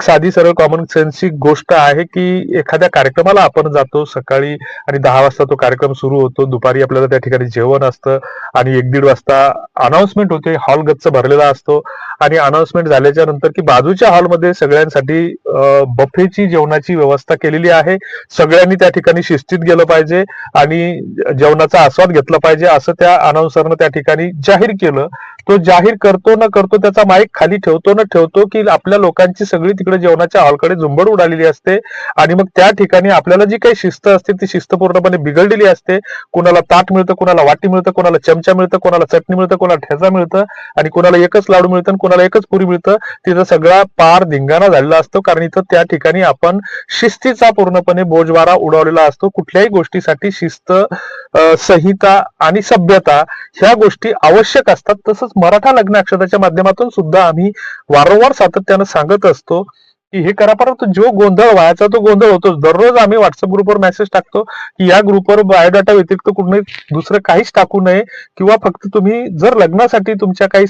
साधी सरळ कॉमन सेन्सची गोष्ट आहे, की एखाद्या कार्यक्रमाला आपण जातो सकाळी आणि 10 वाजता तो कार्यक्रम सुरू होतो. दुपारी आपल्याला त्या ठिकाणी जेवण असतं आणि 1-1:30 वाजता अनाउन्समेंट होते. हॉल गच्च भरलेला असतो आणि अनाउन्समेंट झाल्याच्या नंतर, की बाजूच्या हॉलमध्ये सगळ्यांसाठी बफेची जेवणाची व्यवस्था केलेली आहे. सगळ्यांनी त्या ठिकाणी शिस्तीत गेलं पाहिजे आणि जेवणाचा आस्वाद घेतला पाहिजे, असं त्या अनाउन्सरनं त्या ठिकाणी जाहीर केलं. तो जाहीर करतो न करतो त्याचा माईक खाली ठेवतो न ठेवतो, की आपल्या लोकांची सगळी तिकडे जेवणाच्या हॉलकडे झुंबड उडालेली असते आणि मग त्या ठिकाणी आपल्याला जी काही शिस्त असते ती शिस्त पूर्णपणे बिघडलेली असते. कुणाला ताट मिळतं, कुणाला वाटी मिळतं, कुणाला चमचा मिळतं, कुणाला चटणी मिळतं, कुणाला ठेचा मिळतं आणि कुणाला एकच लाडू मिळतं आणि कुणाला एकच पुरी मिळतं. तिथं सगळा पार धिंगाणा झालेला असतो, कारण इथं त्या ठिकाणी आपण शिस्तीचा पूर्णपणे बोजवारा उडवलेला असतो. कुठल्याही गोष्टीसाठी शिस्त, संहिता आणि सभ्यता ह्या गोष्टी आवश्यक असतात. तसंच मराठा लग्न अक्षताच्या माध्यमातून सुद्धा आम्ही वारंवार सातत्यानं सांगत असतो की हे करा, परंतु जो गोंधळ व्हायचा तो गोंधळ होतोच. दररोज आम्ही व्हॉट्सअप ग्रुपवर मेसेज टाकतो की या ग्रुपवर बायोडाटा व्यतिरिक्त कुठे दुसरं काहीच टाकू नये, किंवा फक्त तुम्ही जर लग्नासाठी तुमच्या काही